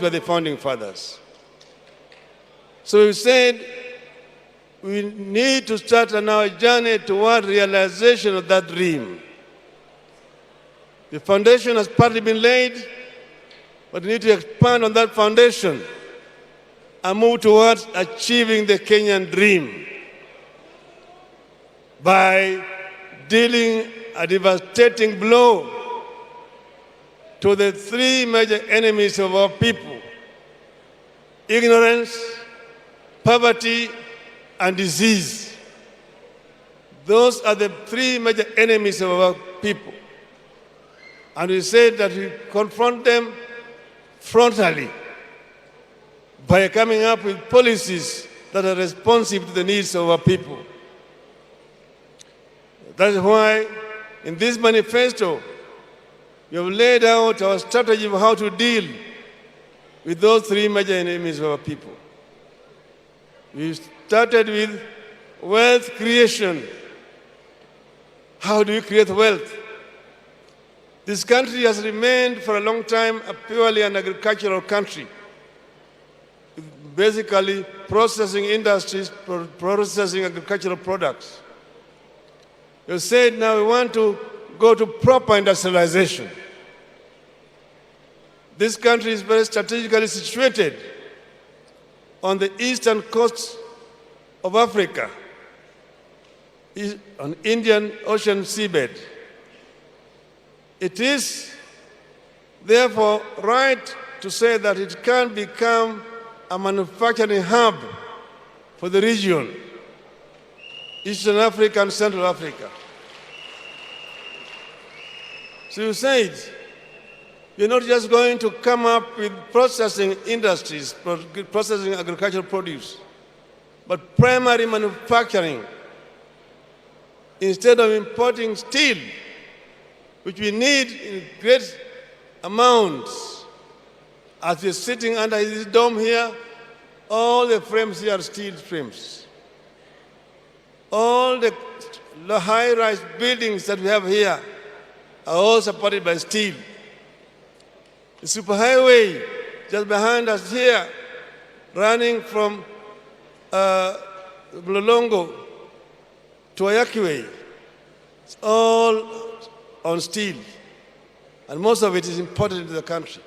by the founding fathers. So we said we need to start on our journey toward realization of that dream. The foundation has partly been laid, but we need to expand on that foundation and move towards achieving the Kenyan dream by dealing a devastating blow to the three major enemies of our people: ignorance, poverty, and disease. Those are the three major enemies of our people. And we said that we confront them frontally by coming up with policies that are responsive to the needs of our people. That is why in this manifesto, we have laid out our strategy of how to deal with those three major enemies of our people. We started with wealth creation. How do we create wealth? This country has remained for a long time purely an agricultural country, basically processing industries, processing agricultural products. You said now we want to go to proper industrialization. This country is very strategically situated on the eastern coast of Africa, on Indian Ocean seabed. It is therefore right to say that it can become a manufacturing hub for the region, Eastern Africa and Central Africa. So you said, you're not just going to come up with processing industries, processing agricultural produce, but primary manufacturing. Instead of importing steel, which we need in great amounts, as we're sitting under this dome here, all the frames here are steel frames. All the high-rise buildings that we have here are all supported by steel. The superhighway just behind us here, running from Mlolongo to Ayakiwe, it's all on steel, and most of it is imported into the country.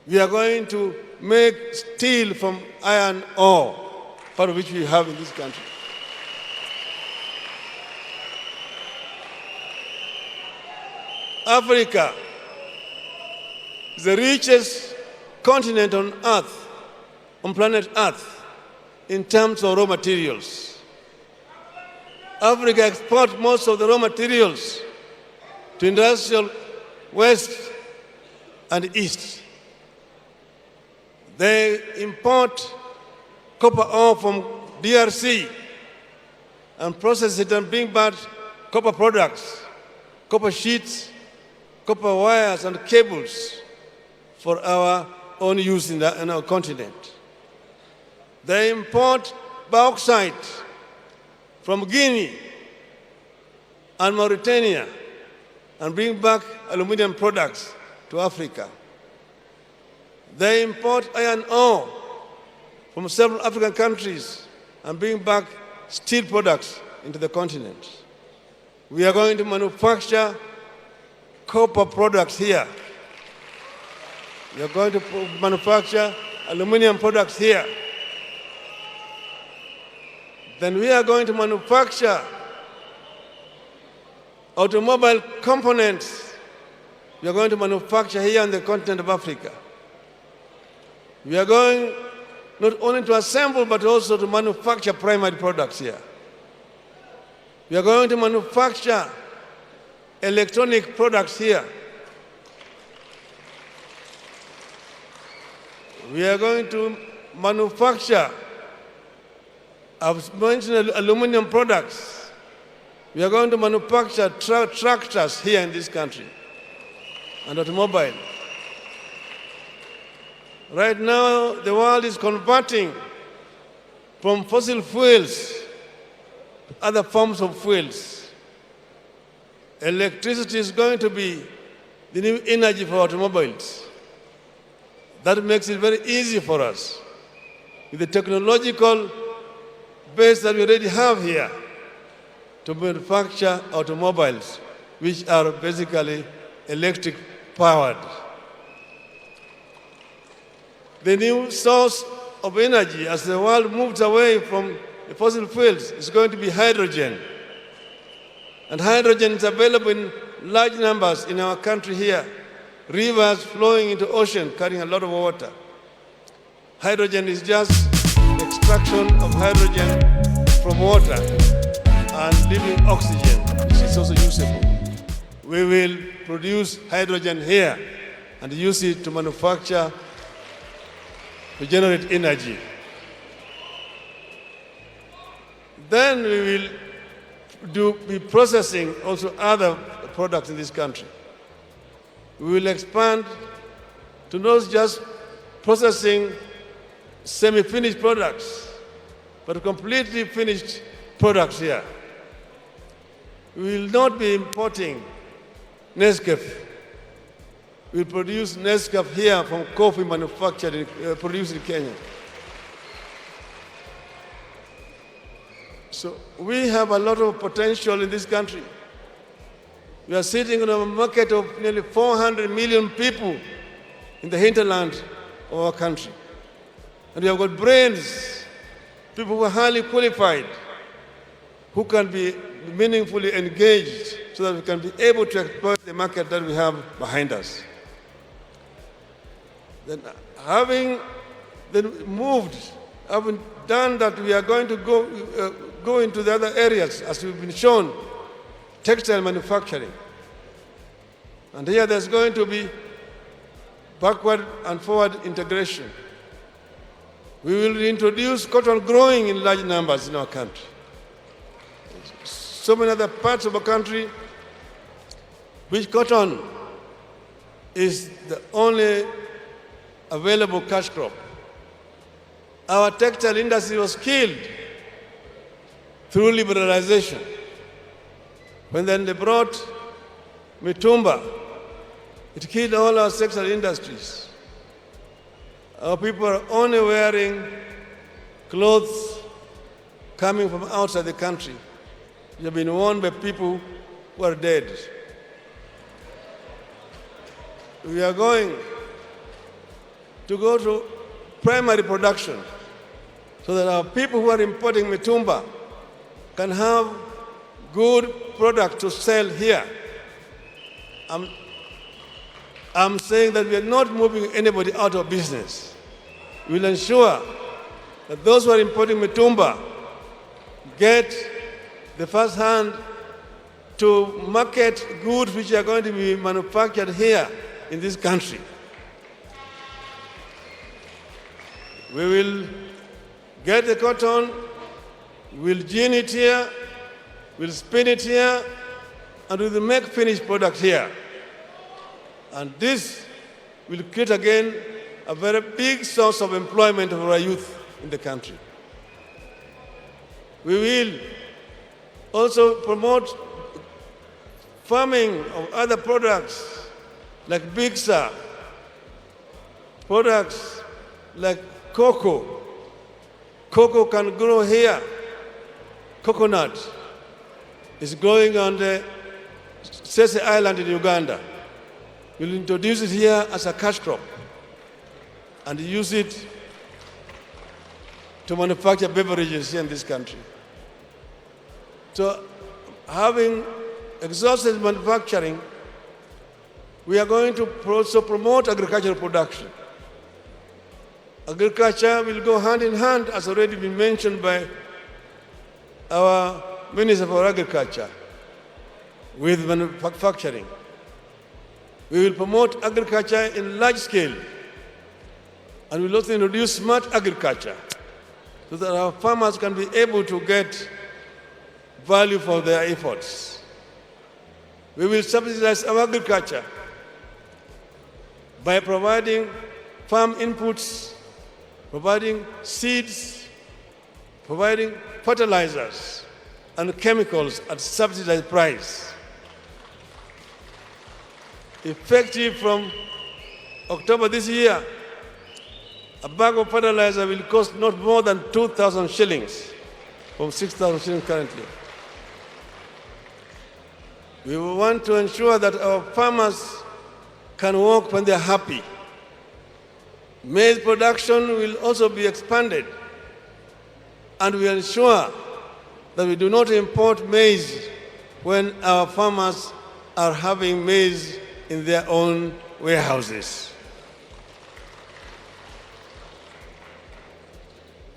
We are going to make steel from iron ore, part of which we have in this country. Africa is the richest continent on Earth, on planet Earth, in terms of raw materials. Africa exports most of the raw materials to industrial West and East. They import copper ore from DRC and process it and bring back copper products, copper sheets, copper wires and cables for our own use in our continent. They import bauxite from Guinea and Mauritania and bring back aluminum products to Africa. They import iron ore from several African countries and bring back steel products into the continent. We are going to manufacture copper products here. We are going to manufacture aluminum products here. Then we are going to manufacture automobile components. We are going to manufacture here on the continent of Africa. We are going not only to assemble, but also to manufacture primary products here. We are going to manufacture electronic products here. We are going to manufacture, I've mentioned aluminum products. We are going to manufacture tractors here in this country and automobile. Right now, the world is converting from fossil fuels to other forms of fuels. Electricity is going to be the new energy for automobiles. That makes it very easy for us, with the technological base that we already have here, to manufacture automobiles, which are basically electric powered. The new source of energy as the world moves away from the fossil fuels is going to be hydrogen. And hydrogen is available in large numbers in our country here. Rivers flowing into ocean carrying a lot of water. Hydrogen is just extraction of hydrogen from water and leaving oxygen, which is also usable. We will produce hydrogen here and use it to manufacture, to generate energy. Then we will be processing also other products in this country. We will expand to not just processing semi-finished products, but completely finished products here. We will not be importing Nescafe. We will produce Nescafe here from coffee manufactured, produced in Kenya. So we have a lot of potential in this country. We are sitting on a market of nearly 400 million people in the hinterland of our country. And we have got brains, people who are highly qualified, who can be meaningfully engaged so that we can be able to exploit the market that we have behind us. Then having done that, we are going to go into the other areas, as we've been shown, textile manufacturing. And here there's going to be backward and forward integration. We will introduce cotton growing in large numbers in our country. So many other parts of our country which cotton is the only available cash crop. Our textile industry was killed through liberalization. When then they brought mitumba, it killed all our textile industries. Our people are only wearing clothes coming from outside the country, which have been worn by people who are dead. We are going to go to primary production so that our people who are importing mitumba can have good product to sell here. I'm saying that we are not moving anybody out of business. We will ensure that those who are importing mitumba get the first hand to market goods which are going to be manufactured here in this country. We will get the cotton, we'll gin it here, we'll spin it here, and we will make finished product here. And this will create again a very big source of employment for our youth in the country. We will also promote farming of other products like bigsa, products like cocoa. Cocoa can grow here. Coconut is growing on the Sese Island in Uganda. We'll introduce it here as a cash crop and use it to manufacture beverages here in this country. So, having exhausted manufacturing, we are going to also promote agricultural production. Agriculture will go hand in hand, as already been mentioned by our Minister for Agriculture, with manufacturing. We will promote agriculture in large scale, and we will also introduce smart agriculture so that our farmers can be able to get value for their efforts. We will subsidize our agriculture by providing farm inputs, providing seeds, providing fertilizers and chemicals at subsidized price. Effective from October this year, A bag of fertilizer will cost not more than 2,000 shillings, from 6,000 shillings currently. We want to ensure that our farmers can work when they're happy. Maize production will also be expanded, and we ensure that we do not import maize when our farmers are having maize in their own warehouses.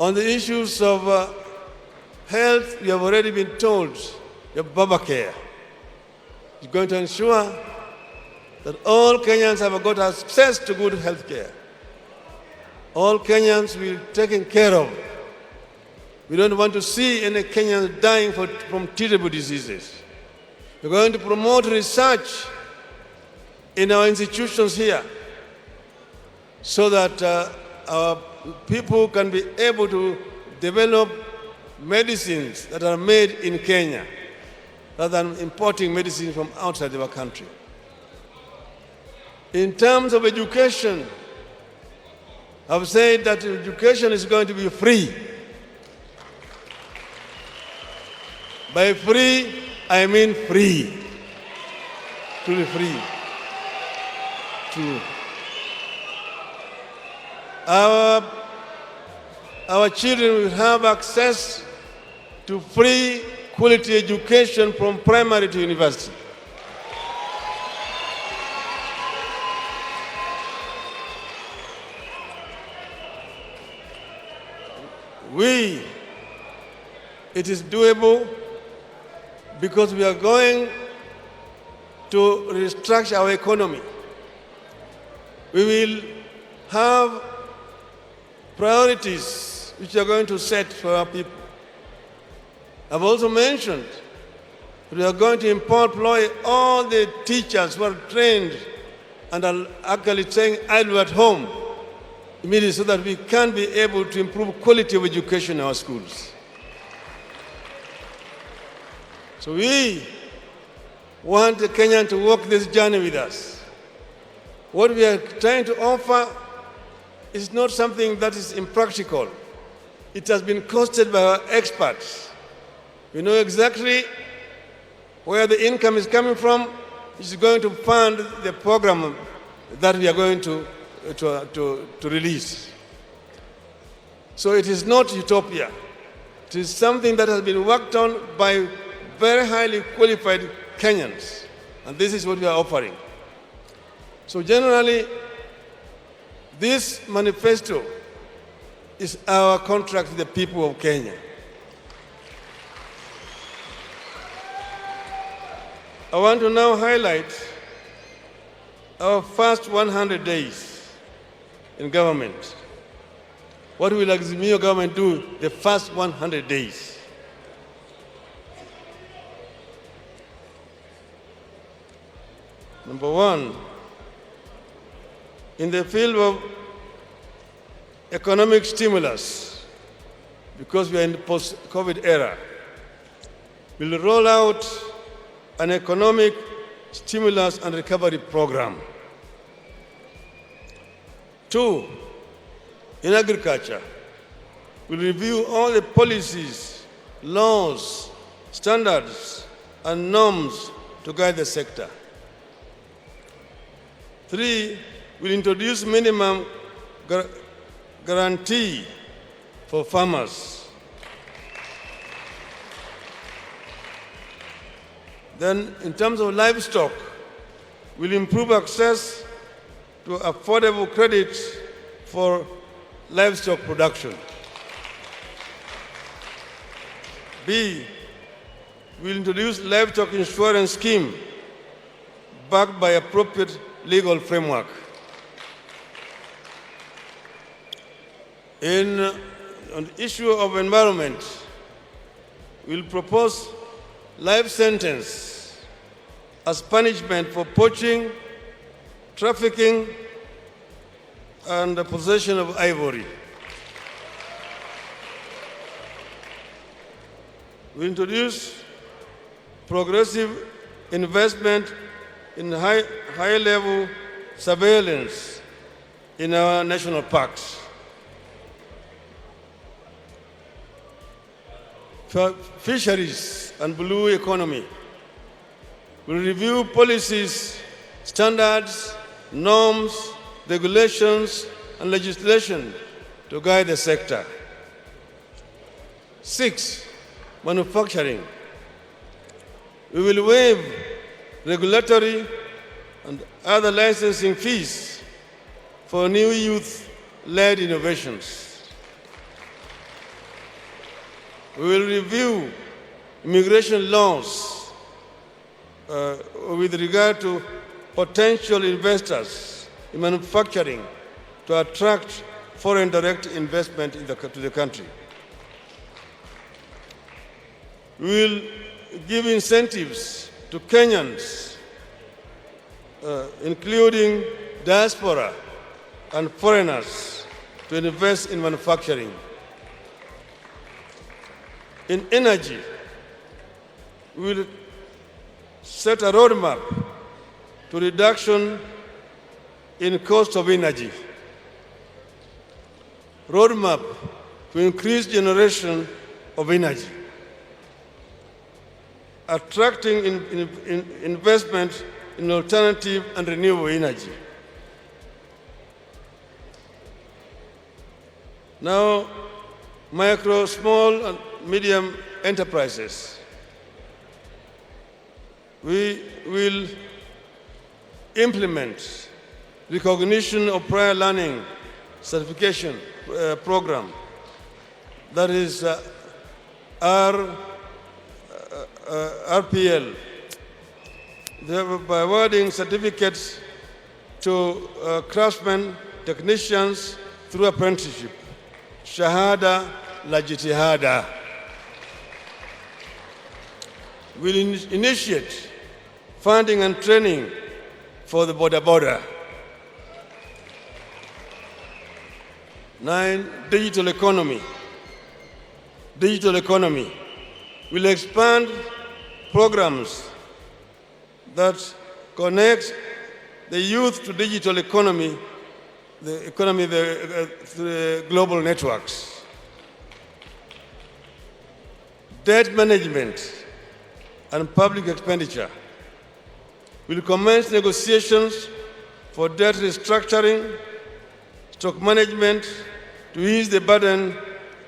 On the issues of health, we have already been told the Babacare is going to ensure that all Kenyans have got access to good health care. All Kenyans will be taken care of. We don't want to see any Kenyans dying from treatable diseases. We're going to promote research in our institutions here so that our people can be able to develop medicines that are made in Kenya rather than importing medicine from outside of our country. In terms of education, I've said that education is going to be free. By free, I mean free. Truly free. True. Our children will have access to free quality education from primary to university. It is doable because we are going to restructure our economy. We will have priorities which are going to set for our people. I've also mentioned that we are going to employ all the teachers who are trained and are actually staying idle at home immediately so that we can be able to improve quality of education in our schools. So we want the Kenyan to walk this journey with us. What we are trying to offer is not something that is impractical. It has been costed by our experts. We know exactly where the income is coming from, which is going to fund the program that we are going to release. So it is not utopia. It is something that has been worked on by very highly qualified Kenyans, and this is what we are offering. So generally, this manifesto is our contract with the people of Kenya. I want to now highlight our first 100 days in government. What will Azimio government do the first 100 days? Number one, in the field of economic stimulus, because we are in the post-COVID era, we'll roll out an economic stimulus and recovery program. Two, in agriculture, we'll review all the policies, laws, standards, and norms to guide the sector. Three, we'll introduce minimum guarantee for farmers. Then, in terms of livestock, we'll improve access to affordable credit for livestock production. B, we'll introduce livestock insurance scheme backed by appropriate legal framework. On the issue of environment, we'll propose life sentence as punishment for poaching, trafficking, and the possession of ivory. We introduce progressive investment in high-level surveillance in our national parks. fisheries and blue economy. We will review policies, standards, norms, regulations, and legislation to guide the sector. 6, manufacturing. We will waive regulatory and other licensing fees for new youth-led innovations. We will review immigration laws with regard to potential investors in manufacturing to attract foreign direct investment to the country. We will give incentives to Kenyans, including diaspora and foreigners, to invest in manufacturing. In energy, we will set a roadmap to reduction in cost of energy, roadmap to increase generation of energy, attracting investment in alternative and renewable energy. Now, micro, small, and medium enterprises. We will implement recognition of prior learning certification program, that is RPL, by awarding certificates to craftsmen, technicians through apprenticeship, Shahada la Jitihada. We'll initiate funding and training for the border. 9, digital economy. Digital economy. We'll expand programs that connect the youth to digital economy, the global networks. Debt management and public expenditure. We'll commence negotiations for debt restructuring, stock management to ease the burden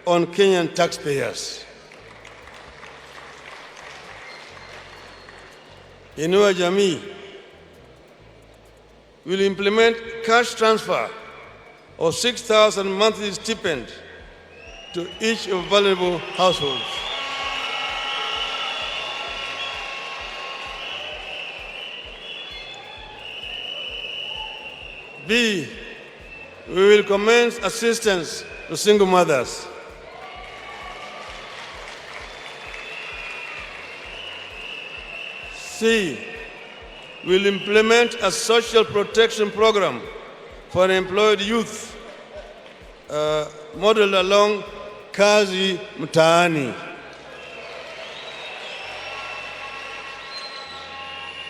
on Kenyan taxpayers. Inua Jamii will implement cash transfer of 6,000 monthly stipend to each of vulnerable households. B, we will commence assistance to single mothers. C, we will implement a social protection program for unemployed youth, modeled along Kazi Mtaani.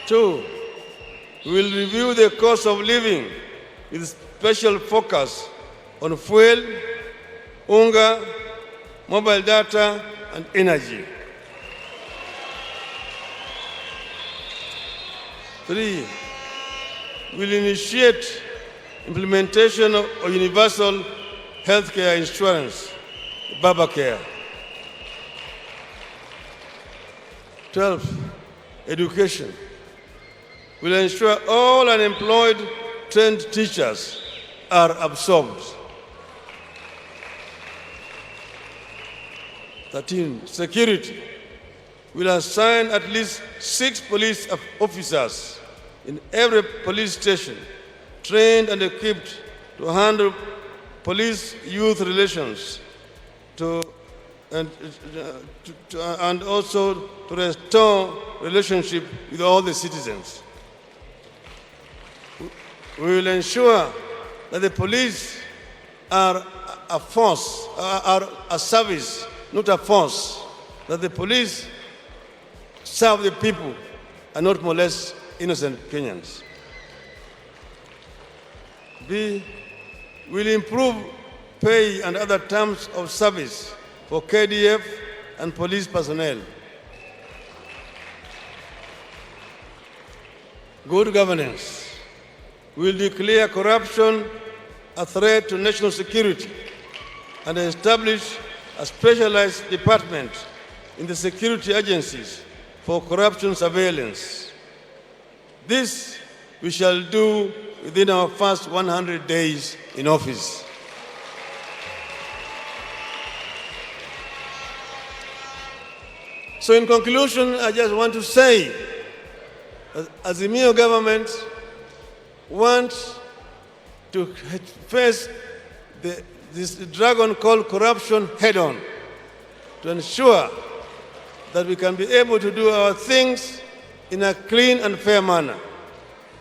2, we will review the cost of living with special focus on fuel, unga, mobile data, and energy. 3, we'll initiate implementation of universal healthcare insurance, Baba Care. 12, education. We'll ensure all unemployed trained teachers are absorbed. 13, security. We'll assign at least 6 police officers in every police station, trained and equipped to handle police-youth relations and also to restore relationship with all the citizens. We will ensure that the police are a force, are a service, not a force, that the police serve the people and not molest innocent Kenyans. B, will improve pay and other terms of service for KDF and police personnel. Good governance will declare corruption a threat to national security and establish a specialized department in the security agencies for corruption surveillance. This we shall do within our first 100 days in office. So in conclusion, I just want to say, as the Azimio government wants to face this dragon called corruption head-on, to ensure that we can be able to do our things in a clean and fair manner.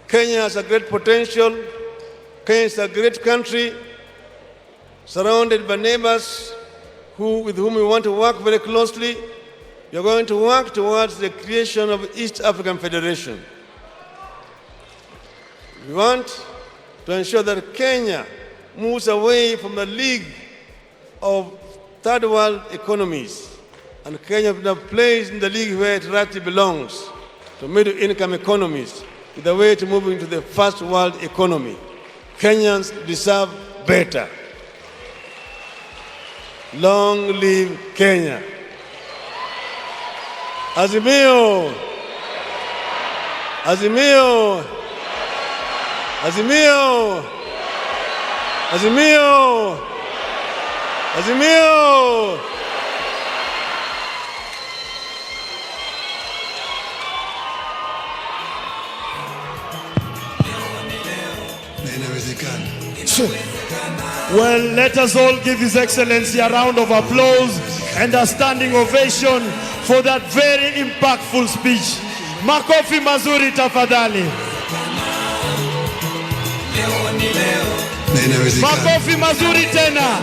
Kenya has a great potential. Kenya is a great country, surrounded by neighbors with whom we want to work very closely. We are going to work towards the creation of East African Federation. We want to ensure that Kenya moves away from the league of third world economies, and Kenya now plays in the league where it rightly belongs, to middle income economies, with a way to move into the first world economy. Kenyans deserve better. Long live Kenya. Azimio! Azimio! Azimio! Azimio! Azimio! Well, let us all give His Excellency a round of applause and a standing ovation for that very impactful speech. Makofi mazuri tafadhali. Makofi mazuri tena.